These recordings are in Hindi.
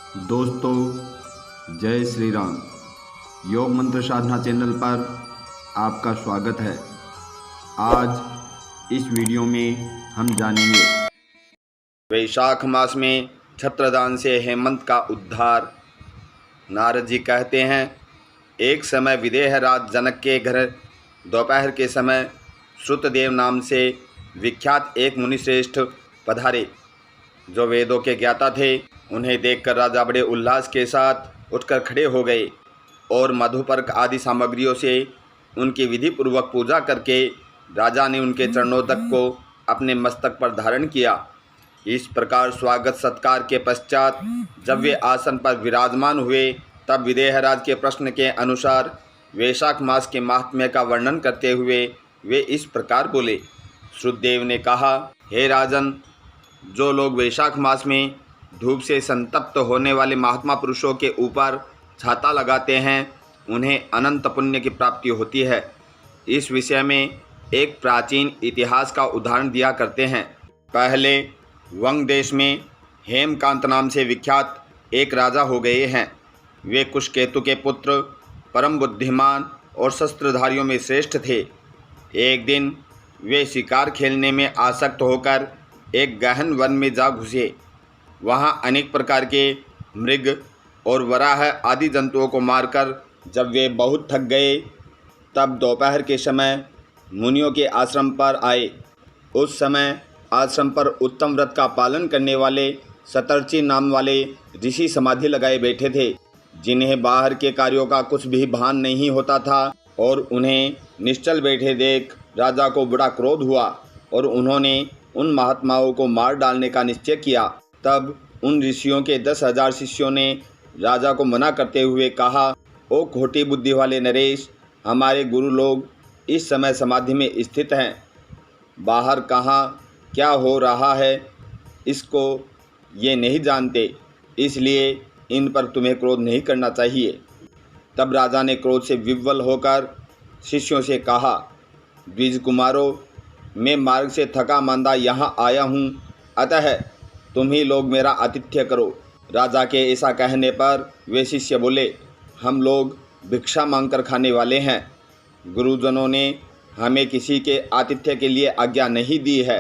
दोस्तों, जय श्री राम। योग मंत्र साधना चैनल पर आपका स्वागत है। आज इस वीडियो में हम जानेंगे वैशाख मास में छत्रदान से हेमंत का उद्धार। नारद जी कहते हैं, एक समय विदेह राज जनक के घर दोपहर के समय श्रुतदेव नाम से विख्यात एक मुनिश्रेष्ठ पधारे, जो वेदों के ज्ञाता थे। उन्हें देखकर राजा बड़े उल्लास के साथ उठकर खड़े हो गए और मधुपर्क आदि सामग्रियों से उनकी विधि पूर्वक पूजा करके राजा ने उनके चरणोदक को अपने मस्तक पर धारण किया। इस प्रकार स्वागत सत्कार के पश्चात जब वे आसन पर विराजमान हुए, तब विदेहराज के प्रश्न के अनुसार वैशाख मास के महात्म्य का वर्णन करते हुए वे इस प्रकार बोले। श्रुतदेव ने कहा, हे राजन, जो लोग वैशाख मास में धूप से संतप्त होने वाले महात्मा पुरुषों के ऊपर छाता लगाते हैं, उन्हें अनंत पुण्य की प्राप्ति होती है। इस विषय में एक प्राचीन इतिहास का उदाहरण दिया करते हैं। पहले वंग देश में हेमकांत नाम से विख्यात एक राजा हो गए हैं। वे कुशकेतु के पुत्र, परम बुद्धिमान और शस्त्रधारियों में श्रेष्ठ थे। एक दिन वे शिकार खेलने में आसक्त होकर एक गहन वन में जा घुसे। वहाँ अनेक प्रकार के मृग और वराह आदि जंतुओं को मारकर जब वे बहुत थक गए, तब दोपहर के समय मुनियों के आश्रम पर आए। उस समय आश्रम पर उत्तम व्रत का पालन करने वाले शतर्षि नाम वाले ऋषि समाधि लगाए बैठे थे, जिन्हें बाहर के कार्यों का कुछ भी भान नहीं होता था। और उन्हें निश्चल बैठे देख राजा को बड़ा क्रोध हुआ और उन्होंने उन महात्माओं को मार डालने का निश्चय किया। तब उन ऋषियों के 10,000 शिष्यों ने राजा को मना करते हुए कहा, ओ खोटी बुद्धि वाले नरेश, हमारे गुरु लोग इस समय समाधि में स्थित हैं। बाहर कहाँ क्या हो रहा है इसको ये नहीं जानते, इसलिए इन पर तुम्हें क्रोध नहीं करना चाहिए। तब राजा ने क्रोध से विह्वल होकर शिष्यों से कहा, द्विज कुमारों, मैं मार्ग से थका मांदा यहाँ आया हूँ, अतः तुम ही लोग मेरा आतिथ्य करो। राजा के ऐसा कहने पर वे शिष्य बोले, हम लोग भिक्षा मांगकर खाने वाले हैं। गुरुजनों ने हमें किसी के आतिथ्य के लिए आज्ञा नहीं दी है।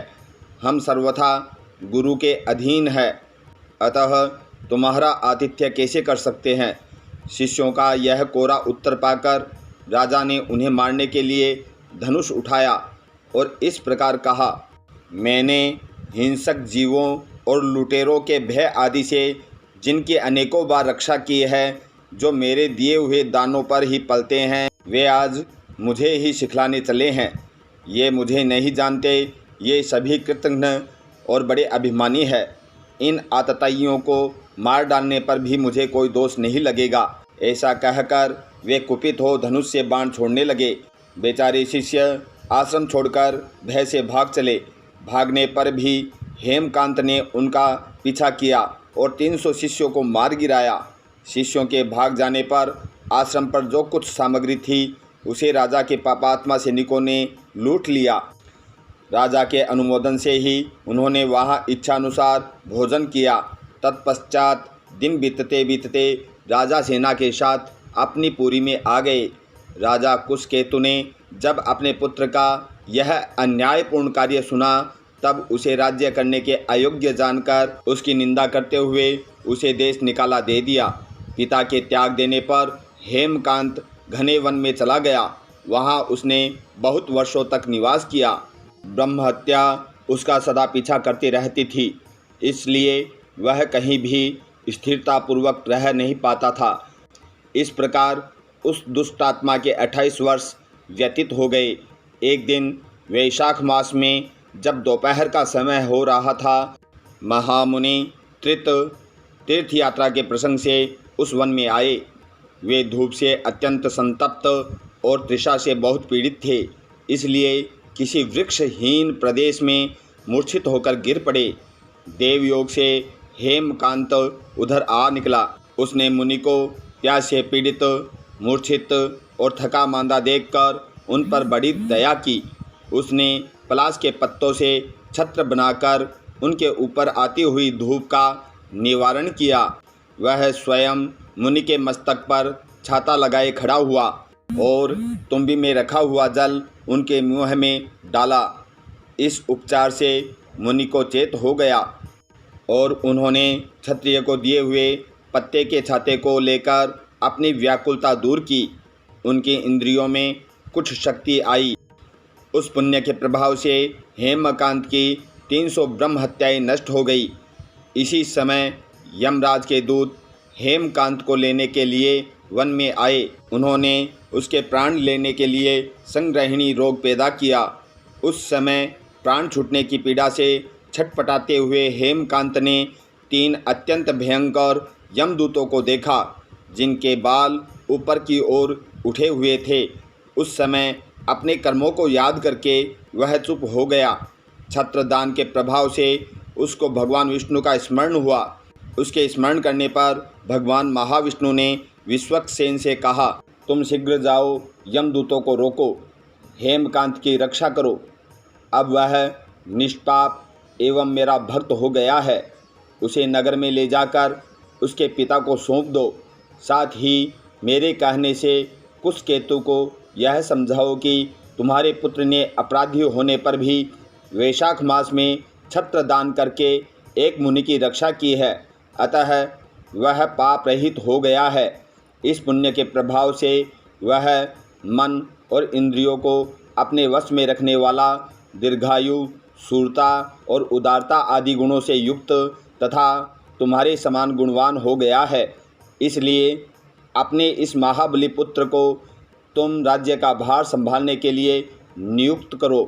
हम सर्वथा गुरु के अधीन है, अतः तुम्हारा आतिथ्य कैसे कर सकते हैं। शिष्यों का यह कोरा उत्तर पाकर राजा ने उन्हें मारने के लिए धनुष उठाया और इस प्रकार कहा, मैंने हिंसक जीवों और लुटेरों के भय आदि से जिनकी अनेकों बार रक्षा की है, जो मेरे दिए हुए दानों पर ही पलते हैं, वे आज मुझे ही सिखलाने चले हैं। ये मुझे नहीं जानते, ये सभी कृतघ्न और बड़े अभिमानी है। इन आतताइयों को मार डालने पर भी मुझे कोई दोष नहीं लगेगा। ऐसा कहकर वे कुपित हो धनुष से बाण छोड़ने लगे। बेचारे शिष्य आश्रम छोड़कर भय से भाग चले। भागने पर भी हेमकांत ने उनका पीछा किया और 300 शिष्यों को मार गिराया। शिष्यों के भाग जाने पर आश्रम पर जो कुछ सामग्री थी, उसे राजा के पापात्मा सैनिकों ने लूट लिया। राजा के अनुमोदन से ही उन्होंने वहाँ इच्छानुसार भोजन किया। तत्पश्चात दिन बीतते बीतते राजा सेना के साथ अपनी पुरी में आ गए। राजा कुशकेतु ने जब अपने पुत्र का यह अन्यायपूर्ण कार्य सुना, तब उसे राज्य करने के अयोग्य जानकर उसकी निंदा करते हुए उसे देश निकाला दे दिया। पिता के त्याग देने पर हेमकांत घने वन में चला गया। वहाँ उसने बहुत वर्षों तक निवास किया। ब्रह्म हत्या उसका सदा पीछा करती रहती थी, इसलिए वह कहीं भी स्थिरतापूर्वक रह नहीं पाता था। इस प्रकार उस दुष्टात्मा के 28 वर्ष व्यतीत हो गए। एक दिन वैशाख मास में जब दोपहर का समय हो रहा था, महामुनि तीर्थ यात्रा के प्रसंग से उस वन में आए। वे धूप से अत्यंत संतप्त और तृषा से बहुत पीड़ित थे, इसलिए किसी वृक्षहीन प्रदेश में मूर्छित होकर गिर पड़े। देवयोग से हेमकांत उधर आ निकला। उसने मुनि को प्यास से पीड़ित, मूर्छित और थका मांदा देखकर उन पर बड़ी दया की। उसने पलाश के पत्तों से छत्र बनाकर उनके ऊपर आती हुई धूप का निवारण किया। वह स्वयं मुनि के मस्तक पर छाता लगाए खड़ा हुआ और तुम्बी में रखा हुआ जल उनके मुंह में डाला। इस उपचार से मुनि को चेत हो गया और उन्होंने क्षत्रिय को दिए हुए पत्ते के छाते को लेकर अपनी व्याकुलता दूर की। उनकी इंद्रियों में कुछ शक्ति आई। उस पुण्य के प्रभाव से हेमकांत की 300 ब्रह्म हत्याएं नष्ट हो गई। इसी समय यमराज के दूत हेमकांत को लेने के लिए वन में आए। उन्होंने उसके प्राण लेने के लिए संग्रहिणी रोग पैदा किया। उस समय प्राण छूटने की पीड़ा से छटपटाते हुए हेमकांत ने 3 अत्यंत भयंकर यमदूतों को देखा, जिनके बाल ऊपर की ओर उठे हुए थे। उस समय अपने कर्मों को याद करके वह चुप हो गया। छत्रदान के प्रभाव से उसको भगवान विष्णु का स्मरण हुआ। उसके स्मरण करने पर भगवान महाविष्णु ने विश्वक्सेन से कहा, तुम शीघ्र जाओ, यमदूतों को रोको, हेमकांत की रक्षा करो। अब वह निष्पाप एवं मेरा भक्त हो गया है। उसे नगर में ले जाकर उसके पिता को सौंप दो। साथ ही मेरे कहने से कुशकेतु को यह समझाओ कि तुम्हारे पुत्र ने अपराधी होने पर भी वैशाख मास में छत्रदान करके एक मुनि की रक्षा की है, अतः वह पाप रहित हो गया है। इस पुण्य के प्रभाव से वह मन और इंद्रियों को अपने वश में रखने वाला, दीर्घायु, शूरता और उदारता आदि गुणों से युक्त तथा तुम्हारे समान गुणवान हो गया है। इसलिए अपने इस महाबली पुत्र को तुम राज्य का भार संभालने के लिए नियुक्त करो।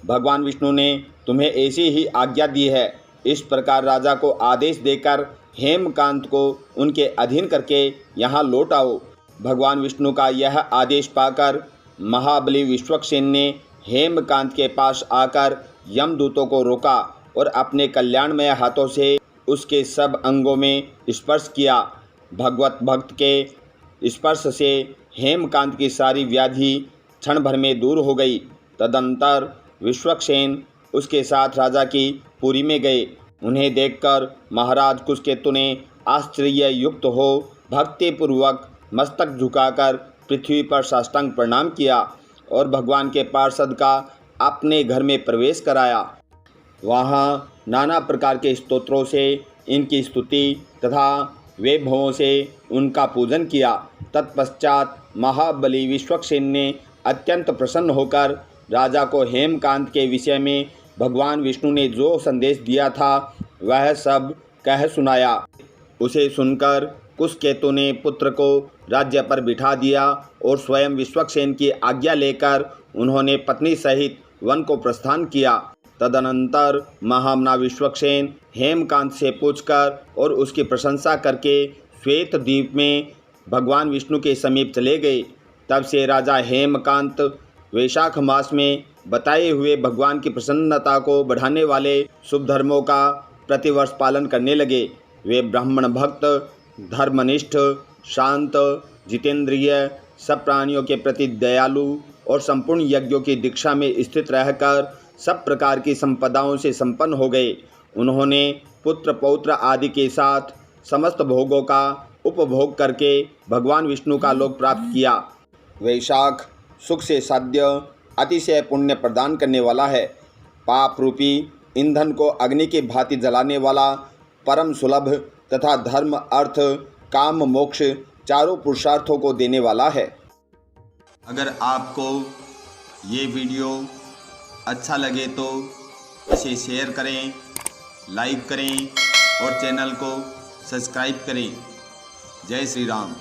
भगवान विष्णु ने तुम्हें ऐसी ही आज्ञा दी है। इस प्रकार राजा को आदेश देकर हेमकांत को उनके अधीन करके यहाँ लौट आओ। भगवान विष्णु का यह आदेश पाकर महाबली विश्वक्सेन ने हेमकांत के पास आकर यमदूतों को रोका और अपने कल्याणमय हाथों से उसके सब अंगों में स्पर्श किया। भगवत भक्त के स्पर्श से हेमकांत की सारी व्याधि क्षण भर में दूर हो गई। तदंतर विश्वक्सेन उसके साथ राजा की पुरी में गए। उन्हें देखकर महाराज कुशकेतु ने आश्चर्य युक्त हो भक्तिपूर्वक मस्तक झुकाकर पृथ्वी पर साष्टांग प्रणाम किया और भगवान के पार्षद का अपने घर में प्रवेश कराया। वहाँ नाना प्रकार के स्तोत्रों से इनकी स्तुति तथा वैभवों से उनका पूजन किया। तत्पश्चात महाबली विश्वक्सेन ने अत्यंत प्रसन्न होकर राजा को हेमकांत के विषय में भगवान विष्णु ने जो संदेश दिया था वह सब कह सुनाया। उसे सुनकर कुशकेतु ने पुत्र को राज्य पर बिठा दिया और स्वयं विश्वक्सेन की आज्ञा लेकर उन्होंने पत्नी सहित वन को प्रस्थान किया। तदनंतर महामना विश्वक्सेन हेमकांत से पूछकर और उसकी प्रशंसा करके श्वेत द्वीप में भगवान विष्णु के समीप चले गए। तब से राजा हेमकांत वैशाख मास में बताए हुए भगवान की प्रसन्नता को बढ़ाने वाले शुभ धर्मों का प्रतिवर्ष पालन करने लगे। वे ब्राह्मण भक्त, धर्मनिष्ठ, शांत, जितेंद्रिय, सब प्राणियों के प्रति दयालु और संपूर्ण यज्ञों की दीक्षा में स्थित रहकर सब प्रकार की संपदाओं से संपन्न हो गए। उन्होंने पुत्र पौत्र आदि के साथ समस्त भोगों का उपभोग करके भगवान विष्णु का लोक प्राप्त किया। वैशाख सुख से साध्य अतिशय पुण्य प्रदान करने वाला है। पाप रूपी ईंधन को अग्नि की भांति जलाने वाला, परम सुलभ तथा धर्म, अर्थ, काम, मोक्ष चारों पुरुषार्थों को देने वाला है। अगर आपको ये वीडियो अच्छा लगे तो इसे शेयर करें, लाइक करें और चैनल को सब्सक्राइब करें। जय श्री राम।